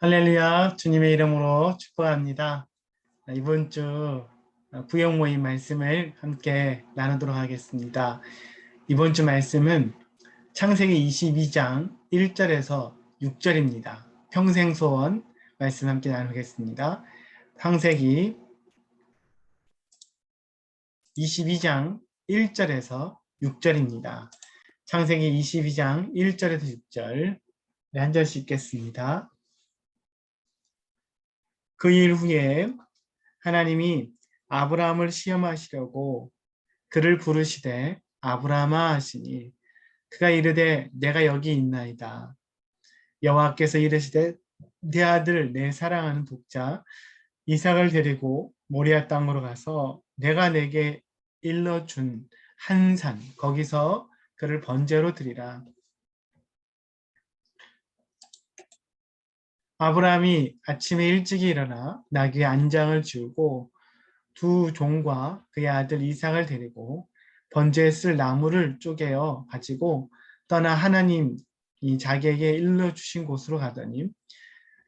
할렐루야, 주님의 이름으로 축복합니다. 이번 주 구역 모임 말씀을 함께 나누도록 하겠습니다. 이번 주 말씀은 창세기 22장 1절에서 6절입니다. 평생 소원 말씀 함께 나누겠습니다. 창세기 22장 1절에서 6절입니다. 창세기 22장 1절에서 6절 한 절씩 읽겠습니다. 그 일 후에 하나님이 아브라함을 시험하시려고 그를 부르시되 아브라함아 하시니 그가 이르되 내가 여기 있나이다. 여호와께서 이르시되 내 아들 내 사랑하는 독자 이삭을 데리고 모리아 땅으로 가서 내가 내게 일러준 한 산 거기서 그를 번제로 드리라. 아브라함이 아침에 일찍이 일어나 나귀의 안장을 지우고 두 종과 그의 아들 이삭을 데리고 번제에 쓸 나무를 쪼개어 가지고 떠나 하나님이 자기에게 일러주신 곳으로 가더니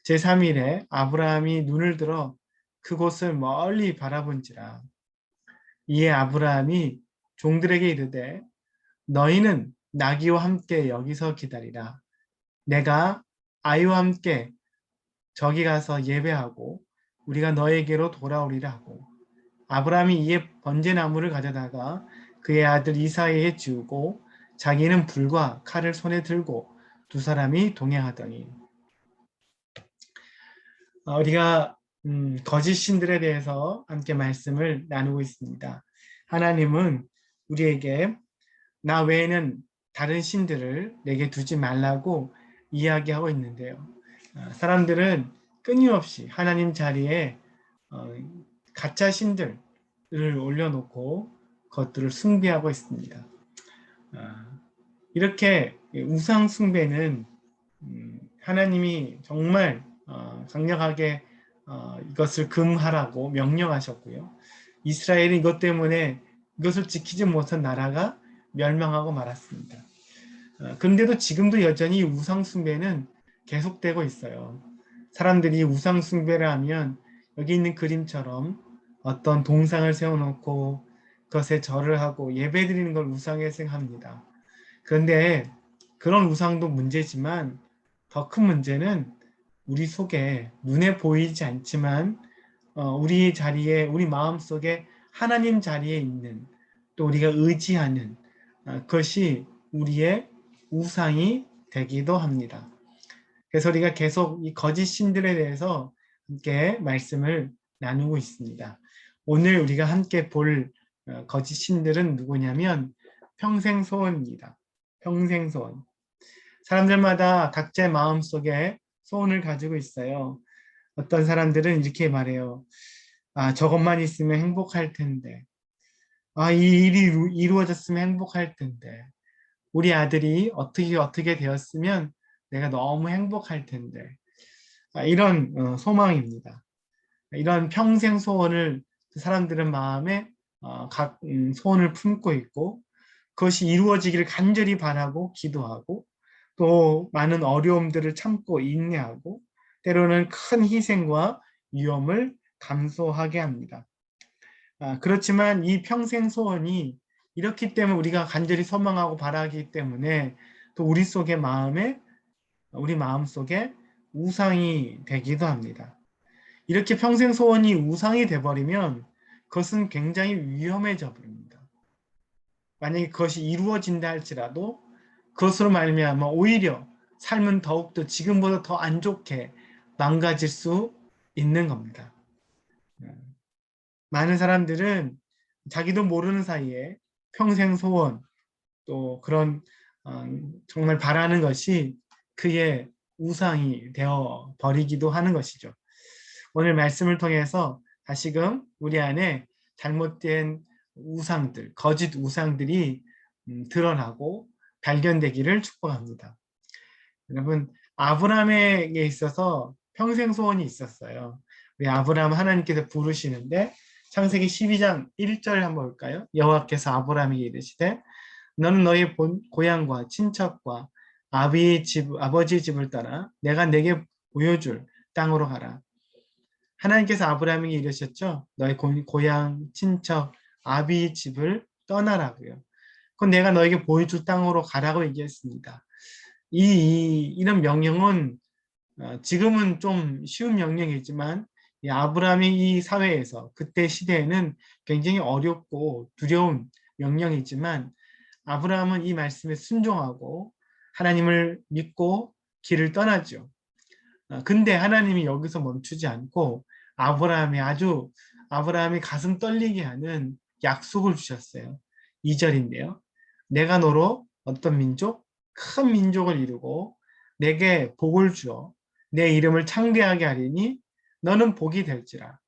제3일에 아브라함이 눈을 들어 그곳을 멀리 바라본지라. 이에 아브라함이 종들에게 이르되 너희는 나귀와 함께 여기서 기다리라. 내가 아이와 함께 저기 가서 예배하고 우리가 너에게로 돌아오리라 하고 아브라함이 이에 번제나무를 가져다가 그의 아들 이삭에게 지우고 자기는 불과 칼을 손에 들고 두 사람이 동행하더니 우리가 거짓 신들에 대해서 함께 말씀을 나누고 있습니다. 하나님은 우리에게 나 외에는 다른 신들을 내게 두지 말라고 이야기하고 있는데요. 사람들은 끊임없이 하나님 자리에 가짜 신들을 올려놓고 그것들을 숭배하고 있습니다. 이렇게 우상 숭배는 하나님이 정말 강력하게 이것을 금하라고 명령하셨고요. 이스라엘이 이것 때문에 이것을 지키지 못한 나라가 멸망하고 말았습니다. 그런데도 지금도 여전히 우상 숭배는 계속되고 있어요. 사람들이 우상 숭배를 하면 여기 있는 그림처럼 어떤 동상을 세워놓고 그것에 절을 하고 예배드리는 걸 우상에 생각합니다. 그런데 그런 우상도 문제지만 더 큰 문제는 우리 속에 눈에 보이지 않지만 우리 자리에 우리 마음속에 하나님 자리에 있는 또 우리가 의지하는 그것이 우리의 우상이 되기도 합니다. 그래서 우리가 계속 이 거짓 신들에 대해서 함께 말씀을 나누고 있습니다. 오늘 우리가 함께 볼 거짓 신들은 누구냐면 평생소원입니다. 평생소원. 사람들마다 각자의 마음속에 소원을 가지고 있어요. 어떤 사람들은 이렇게 말해요. 저것만 있으면 행복할 텐데. 이 일이 이루어졌으면 행복할 텐데. 우리 아들이 어떻게 되었으면 내가 너무 행복할 텐데. 이런 소망입니다. 이런 평생 소원을 사람들은 마음에 각 소원을 품고 있고 그것이 이루어지기를 간절히 바라고 기도하고 또 많은 어려움들을 참고 인내하고 때로는 큰 희생과 위험을 감수하게 합니다. 그렇지만 이 평생 소원이 이렇기 때문에 우리가 간절히 소망하고 바라기 때문에 또 우리 마음 속에 우상이 되기도 합니다. 이렇게 평생 소원이 우상이 돼버리면 그것은 굉장히 위험해져 버립니다. 만약에 그것이 이루어진다 할지라도 그것으로 말미암아 오히려 삶은 더욱더 지금보다 더 안 좋게 망가질 수 있는 겁니다. 많은 사람들은 자기도 모르는 사이에 평생 소원 또 그런 정말 바라는 것이 그의 우상이 되어 버리기도 하는 것이죠. 오늘 말씀을 통해서 다시금 우리 안에 잘못된 우상들, 거짓 우상들이 드러나고 발견되기를 축복합니다. 여러분, 아브라함에게 있어서 평생 소원이 있었어요. 우리 아브라함 하나님께서 부르시는데 창세기 12장 1절 한번 볼까요? 여호와께서 아브라함에게 이르시되 너는 너의 고향과 친척과 아버지 집을 떠나 내가 내게 보여줄 땅으로 가라. 하나님께서 아브라함에게 이르셨죠. 너의 고향, 친척, 아비의 집을 떠나라고요. 그건 내가 너에게 보여줄 땅으로 가라고 얘기했습니다. 이런 명령은 지금은 좀 쉬운 명령이지만 이 아브라함의 이 사회에서 그때 시대에는 굉장히 어렵고 두려운 명령이지만 아브라함은 이 말씀에 순종하고 하나님을 믿고 길을 떠나죠. 근데 하나님이 여기서 멈추지 않고 아브라함이 가슴 떨리게 하는 약속을 주셨어요. 2절인데요. 내가 너로 어떤 민족? 큰 민족을 이루고 내게 복을 주어 내 이름을 창대하게 하리니 너는 복이 될지라.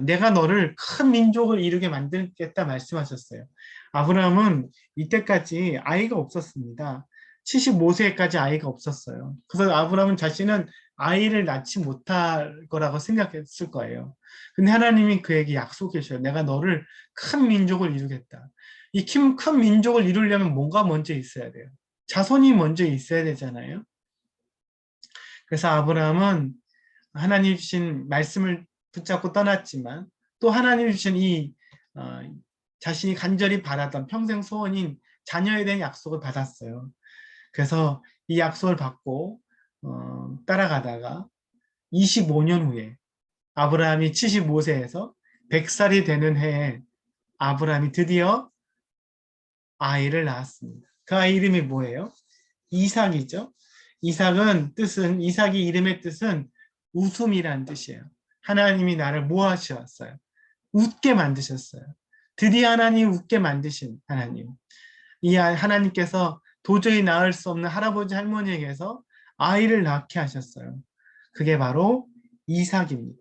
내가 너를 큰 민족을 이루게 만들겠다 말씀하셨어요. 아브라함은 이때까지 아이가 없었습니다. 75세까지 아이가 없었어요. 그래서 아브라함은 자신은 아이를 낳지 못할 거라고 생각했을 거예요. 근데 하나님이 그에게 약속해 주셔요. 내가 너를 큰 민족을 이루겠다. 이 큰 민족을 이루려면 뭔가 먼저 있어야 돼요. 자손이 먼저 있어야 되잖아요. 그래서 아브라함은 하나님 주신 말씀을 붙잡고 떠났지만 또 하나님 주신 어, 자신이 간절히 바라던 평생 소원인 자녀에 대한 약속을 받았어요. 그래서 이 약속을 받고 따라가다가 25년 후에 아브라함이 75세에서 100살이 되는 해에 아브라함이 드디어 아이를 낳았습니다. 그 아이 이름이 뭐예요? 이삭이죠. 이삭이 이름의 뜻은 웃음이란 뜻이에요. 하나님이 나를 뭐 하셨어요? 웃게 만드셨어요. 드디어 하나님이 웃게 만드신 하나님. 하나님께서 도저히 낳을 수 없는 할아버지 할머니에게서 아이를 낳게 하셨어요. 그게 바로 이삭입니다.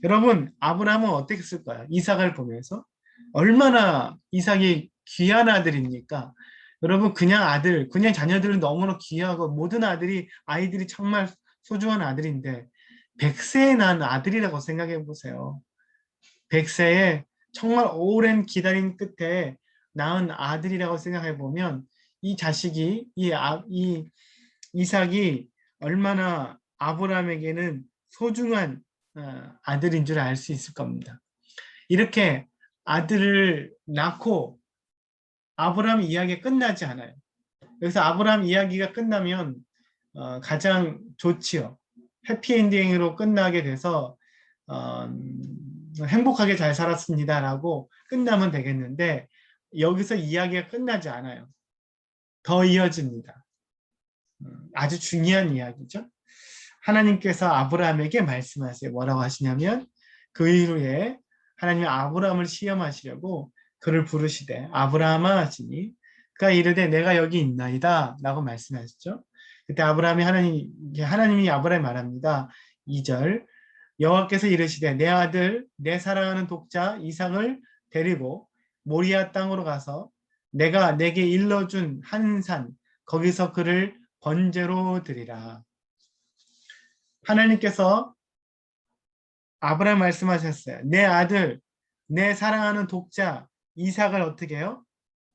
여러분, 아브라함은 어떻게 쓸까요? 이삭을 보면서 얼마나 이삭이 귀한 아들입니까? 여러분, 그냥 자녀들은 너무나 귀하고 모든 아이들이 정말 소중한 아들인데 100세에 난 아들이라고 생각해 보세요. 100세에 정말 오랜 기다림 끝에 낳은 아들이라고 생각해 보면 이 자식이 이 이삭이 얼마나 아브라함에게는 소중한 아들인 줄 알 수 있을 겁니다. 이렇게 아들을 낳고 아브라함 이야기가 끝나지 않아요. 여기서 아브라함 이야기가 끝나면 가장 좋지요. 해피엔딩으로 끝나게 돼서 행복하게 잘 살았습니다라고 끝나면 되겠는데 여기서 이야기가 끝나지 않아요. 더 이어집니다. 아주 중요한 이야기죠. 하나님께서 아브라함에게 말씀하세요. 뭐라고 하시냐면 그 이후에 하나님이 아브라함을 시험하시려고 그를 부르시되 아브라함아 하시니 그가 이르되 내가 여기 있나이다 라고 말씀하셨죠. 그때 하나님이 아브라함에 말합니다. 2절 여호와께서 이르시되 내 아들 내 사랑하는 독자 이삭을 데리고 모리아 땅으로 가서 내가 내게 일러준 한 산 거기서 그를 번제로 드리라. 하나님께서 아브라함 말씀하셨어요. 내 아들, 내 사랑하는 독자 이삭을 어떻게 해요?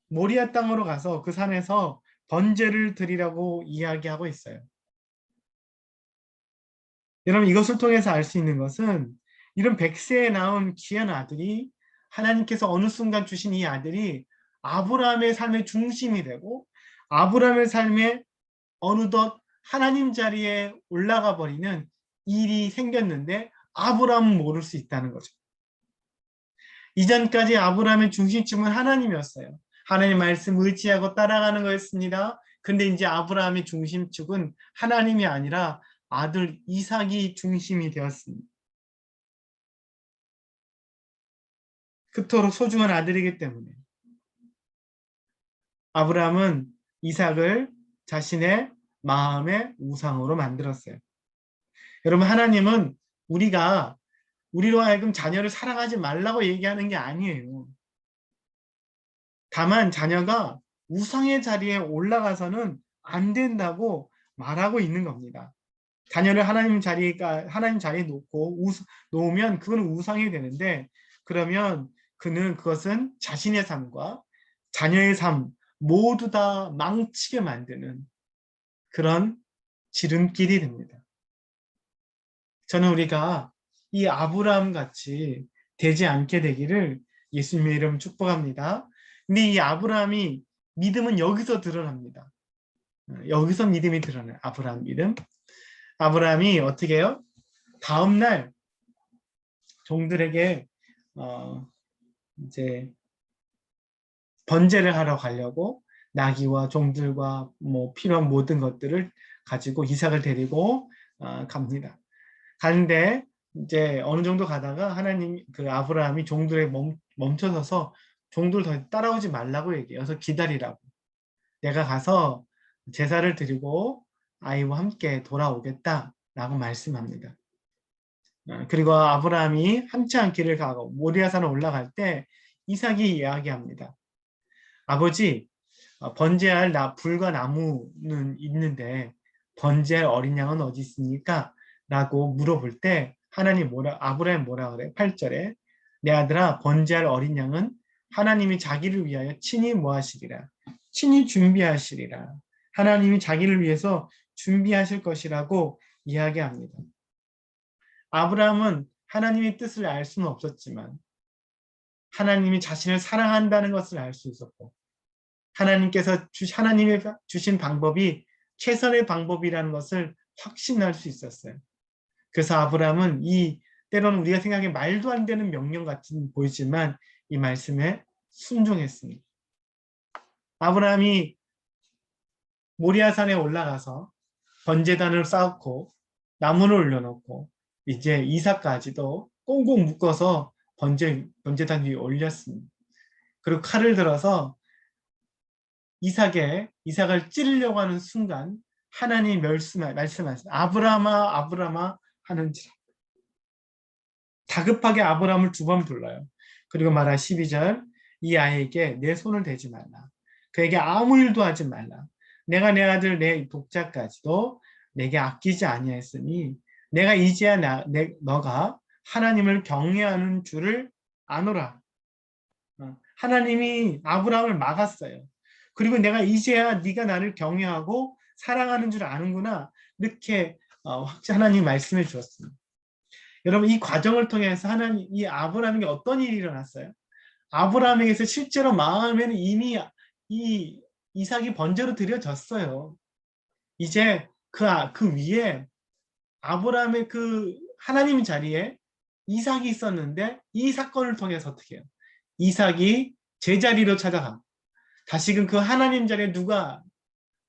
모리아 땅으로 가서 그 산에서 번제를 드리라고 이야기하고 있어요. 여러분 이것을 통해서 알 수 있는 것은 이런 100세에 나온 귀한 아들이 하나님께서 어느 순간 주신 이 아들이 아브라함의 삶의 중심이 되고 아브라함의 삶에 어느덧 하나님 자리에 올라가 버리는 일이 생겼는데 아브라함은 모를 수 있다는 거죠. 이전까지 아브라함의 중심축은 하나님이었어요. 하나님 말씀 의지하고 따라가는 거였습니다. 근데 이제 아브라함의 중심축은 하나님이 아니라 아들 이삭이 중심이 되었습니다. 그토록 소중한 아들이기 때문에 아브라함은 이삭을 자신의 마음의 우상으로 만들었어요. 여러분 하나님은 우리로 하여금 자녀를 사랑하지 말라고 얘기하는 게 아니에요. 다만 자녀가 우상의 자리에 올라가서는 안 된다고 말하고 있는 겁니다. 자녀를 하나님 자리에 놓으면 그건 우상이 되는데 그러면 그것은 자신의 삶과 자녀의 삶 모두 다 망치게 만드는 그런 지름길이 됩니다. 저는 우리가 이 아브라함 같이 되지 않게 되기를 예수님의 이름 축복합니다. 근데 이 아브라함이 믿음은 여기서 드러납니다. 여기서 믿음이 드러나요. 아브라함 믿음. 아브라함이 어떻게 해요? 다음날 종들에게 어, 이제 번제를 하러 가려고 나귀와 종들과 뭐 필요한 모든 것들을 가지고 이삭을 데리고 갑니다. 가는데 이제 어느 정도 가다가 하나님 그 아브라함이 종들에 멈춰서서 종들 더 따라오지 말라고 얘기해요. 그래서 기다리라고. 내가 가서 제사를 드리고 아이와 함께 돌아오겠다라고 말씀합니다. 그리고 아브라함이 한참 길을 가고 모리아산에 올라갈 때 이삭이 이야기합니다. 아버지, 번제할 불과 나무는 있는데 번제할 어린 양은 어디 있습니까? 라고 물어볼 때 하나님 아브라함 뭐라 그래? 8절에 내 아들아 번제할 어린 양은 하나님이 자기를 위하여 친히 뭐 하시리라? 친히 준비하시리라. 하나님이 자기를 위해서 준비하실 것이라고 이야기합니다. 아브라함은 하나님의 뜻을 알 수는 없었지만 하나님이 자신을 사랑한다는 것을 알 수 있었고 하나님이 주신 방법이 최선의 방법이라는 것을 확신할 수 있었어요. 그래서 아브라함은 때로는 우리가 생각해 말도 안 되는 명령 같은 보이지만 이 말씀에 순종했습니다. 아브라함이 모리아산에 올라가서 번제단을 쌓고 나무를 올려놓고 이제 이삭까지도 꽁꽁 묶어서 번제단 위에 올렸습니다. 그리고 칼을 들어서 이삭을 찌르려고 하는 순간 하나님이 말씀하셨어요. 아브라함아 아브라함아 하는지라. 다급하게 아브라함을 두 번 불러요. 그리고 말하 12절 이 아이에게 내 손을 대지 말라. 그에게 아무 일도 하지 말라. 내가 내 아들 내 독자까지도 내게 아끼지 아니하였으니 내가 이제야 너가 하나님을 경외하는 줄을 아노라. 하나님이 아브라함을 막았어요. 그리고 내가 이제야 네가 나를 경외하고 사랑하는 줄 아는구나. 이렇게 하나님 말씀해 주었습니다. 여러분 이 과정을 통해서 이 아브라함에게 어떤 일이 일어났어요? 아브라함에게서 실제로 마음에는 이미 이 이삭이 번제로 드려졌어요. 이제 그 위에 아브라함의 그 하나님 자리에 이삭이 있었는데 이 사건을 통해서 어떻게 해요? 이삭이 제자리로 찾아가. 다시금 그 하나님 자리에 누가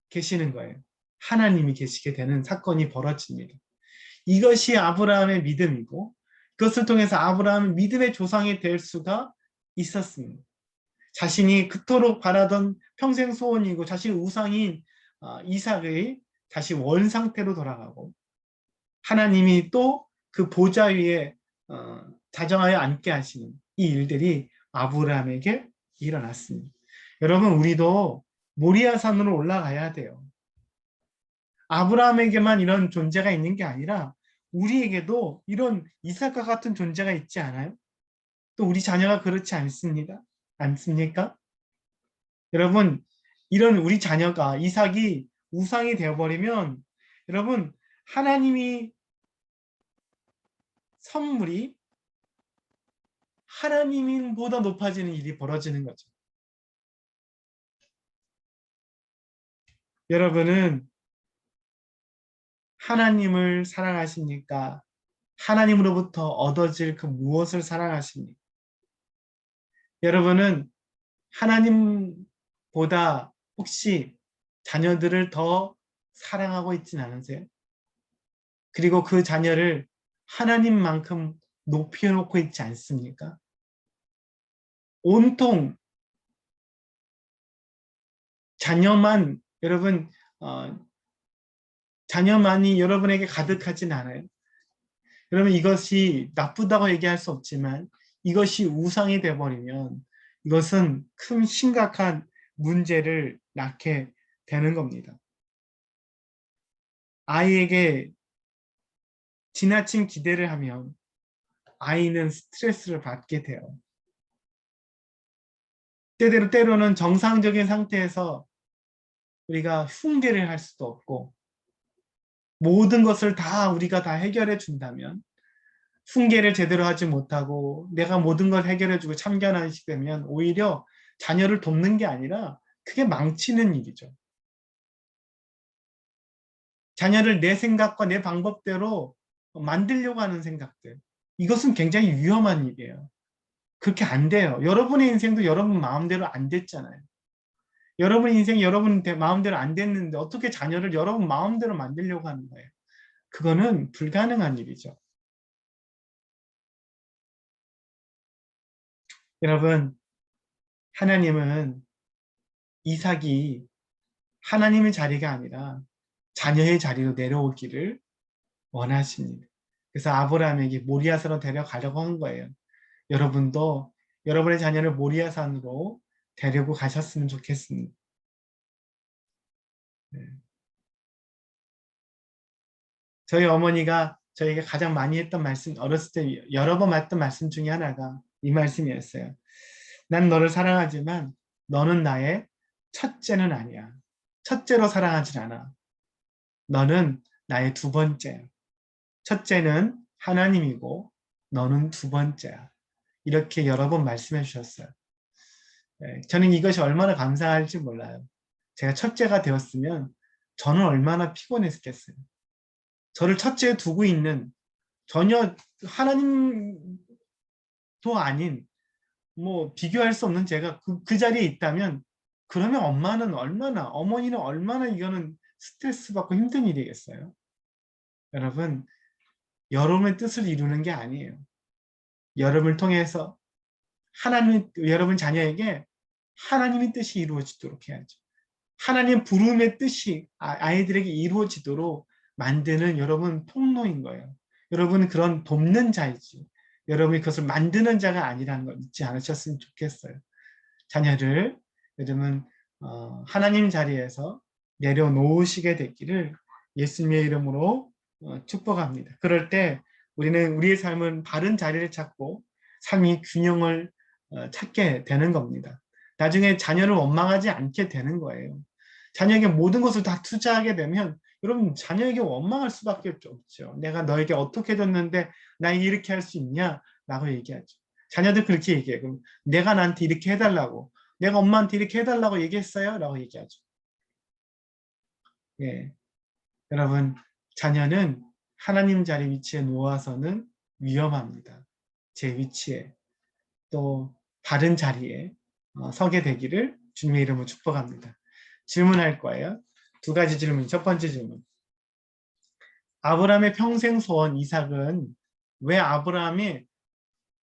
계시는 거예요? 하나님이 계시게 되는 사건이 벌어집니다. 이것이 아브라함의 믿음이고 그것을 통해서 아브라함은 믿음의 조상이 될 수가 있었습니다. 자신이 그토록 바라던 평생 소원이고 자신의 우상인 이삭의 다시 원상태로 돌아가고 하나님이 또 그 보좌 위에 자정하여 앉게 하시는 이 일들이 아브라함에게 일어났습니다. 여러분 우리도 모리아산으로 올라가야 돼요. 아브라함에게만 이런 존재가 있는 게 아니라 우리에게도 이런 이삭과 같은 존재가 있지 않아요? 또 우리 자녀가 그렇지 않습니까? 여러분 이런 우리 자녀가 이삭이 우상이 되어버리면 여러분 하나님이 선물이 하나님보다 높아지는 일이 벌어지는 거죠. 여러분은 하나님을 사랑하십니까? 하나님으로부터 얻어질 그 무엇을 사랑하십니까? 여러분은 하나님보다 혹시 자녀들을 더 사랑하고 있진 않으세요? 그리고 그 자녀를 하나님만큼 높여놓고 있지 않습니까? 온통 자녀만 여러분 자녀만이 여러분에게 가득하진 않아요. 그러면 이것이 나쁘다고 얘기할 수 없지만 이것이 우상이 돼버리면 이것은 큰 심각한 문제를 낳게 되는 겁니다. 아이에게 지나친 기대를 하면 아이는 스트레스를 받게 돼요. 때로는 정상적인 상태에서 우리가 흉계를 할 수도 없고 모든 것을 다 우리가 다 해결해 준다면, 훈계를 제대로 하지 못하고 내가 모든 걸 해결해주고 참견하는 식 되면 오히려 자녀를 돕는 게 아니라 그게 망치는 일이죠. 자녀를 내 생각과 내 방법대로 만들려고 하는 생각들. 이것은 굉장히 위험한 일이에요. 그렇게 안 돼요. 여러분의 인생도 여러분 마음대로 안 됐잖아요. 여러분 인생 여러분 마음대로 안 됐는데 어떻게 자녀를 여러분 마음대로 만들려고 하는 거예요. 그거는 불가능한 일이죠. 여러분, 하나님은 이삭이 하나님의 자리가 아니라 자녀의 자리로 내려오기를 원하십니다. 그래서 아브라함에게 모리아산으로 데려가려고 한 거예요. 여러분도 여러분의 자녀를 모리아산으로 데리고 가셨으면 좋겠습니다. 네. 저희 어머니가 저에게 가장 많이 했던 말씀, 어렸을 때 여러 번 했던 말씀 중에 하나가 이 말씀이었어요. 난 너를 사랑하지만 너는 나의 첫째는 아니야. 첫째로 사랑하진 않아. 너는 나의 두 번째야. 첫째는 하나님이고 너는 두 번째야. 이렇게 여러 번 말씀해 주셨어요. 네, 저는 이것이 얼마나 감사할지 몰라요. 제가 첫째가 되었으면 저는 얼마나 피곤했겠어요. 저를 첫째에 두고 있는 전혀 하나님도 아닌 뭐 비교할 수 없는 제가 그 자리에 있다면 그러면 엄마는 얼마나 어머니는 얼마나 이거는 스트레스 받고 힘든 일이겠어요. 여러분, 여러분의 뜻을 이루는 게 아니에요. 여러분을 통해서 하나님 여러분 자녀에게 하나님의 뜻이 이루어지도록 해야죠. 하나님 부름의 뜻이 아이들에게 이루어지도록 만드는 여러분 통로인 거예요. 여러분은 그런 돕는 자이지. 여러분이 그것을 만드는 자가 아니라는 걸 잊지 않으셨으면 좋겠어요. 자녀를 여러분 하나님 자리에서 내려놓으시게 되기를 예수님의 이름으로 축복합니다. 그럴 때 우리는 우리의 삶은 바른 자리를 찾고 삶이 균형을 찾게 되는 겁니다. 나중에 자녀를 원망하지 않게 되는 거예요. 자녀에게 모든 것을 다 투자하게 되면 여러분 자녀에게 원망할 수밖에 없죠. 내가 너에게 어떻게 해줬는데 나 이렇게 할 수 있냐? 라고 얘기하죠. 자녀들 그렇게 얘기해요. 그럼 내가 나한테 이렇게 해달라고 내가 엄마한테 이렇게 해달라고 얘기했어요? 라고 얘기하죠. 예. 여러분 자녀는 하나님 자리 위치에 놓아서는 위험합니다. 제 위치에 또 바른 자리에 서게 되기를 주님의 이름으로 축복합니다. 질문할 거예요. 두 가지 질문. 첫 번째 질문. 아브라함의 평생 소원 이삭은 왜 아브라함의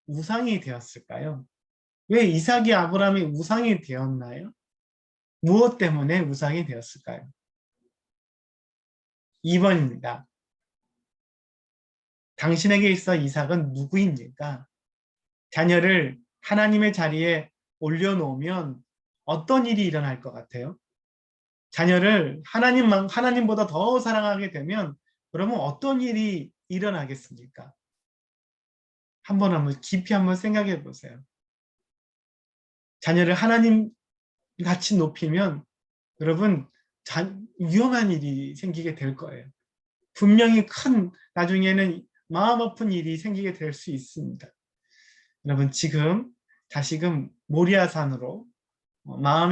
우상이 되었을까요? 왜 이삭이 아브라함의 우상이 되었나요? 무엇 때문에 우상이 되었을까요? 2번입니다. 당신에게 있어 이삭은 누구입니까? 자녀를 하나님의 자리에 올려놓으면 어떤 일이 일어날 것 같아요? 자녀를 하나님보다 더 사랑하게 되면 그러면 어떤 일이 일어나겠습니까? 한번 깊이 한번 생각해 보세요. 자녀를 하나님 같이 높이면 여러분 위험한 일이 생기게 될 거예요. 분명히 나중에는 마음 아픈 일이 생기게 될 수 있습니다. 여러분 지금 다시금 모리아산으로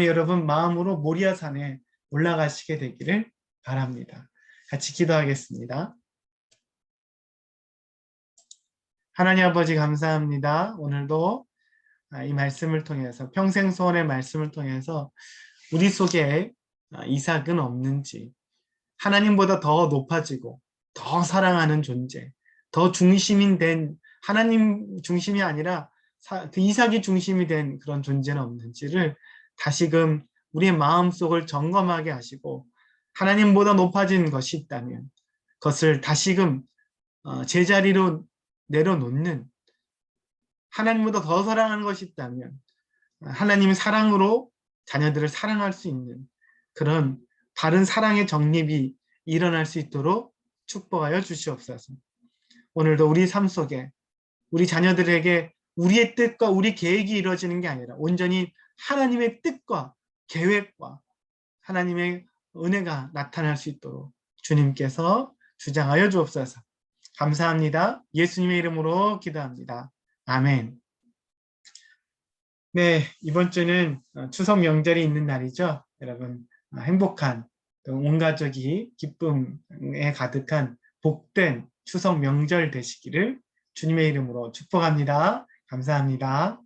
여러분 마음으로 모리아산에 올라가시게 되기를 바랍니다. 같이 기도하겠습니다. 하나님 아버지 감사합니다. 오늘도 이 말씀을 통해서 평생 소원의 말씀을 통해서 우리 속에 이삭은 없는지 하나님보다 더 높아지고 더 사랑하는 존재, 더 중심이 된 하나님 중심이 아니라 그 이삭이 중심이 된 그런 존재는 없는지를 다시금 우리의 마음속을 점검하게 하시고 하나님보다 높아진 것이 있다면 그것을 다시금 제자리로 내려놓는 하나님보다 더 사랑하는 것이 있다면 하나님의 사랑으로 자녀들을 사랑할 수 있는 그런 바른 사랑의 정립이 일어날 수 있도록 축복하여 주시옵소서. 오늘도 우리 삶 속에 우리 자녀들에게 우리의 뜻과 우리 계획이 이루어지는 게 아니라 온전히 하나님의 뜻과 계획과 하나님의 은혜가 나타날 수 있도록 주님께서 주장하여 주옵소서. 감사합니다. 예수님의 이름으로 기도합니다. 아멘. 네, 이번 주는 추석 명절이 있는 날이죠. 여러분, 행복한 또 온 가족이 기쁨에 가득한 복된 추석 명절 되시기를 주님의 이름으로 축복합니다. 감사합니다.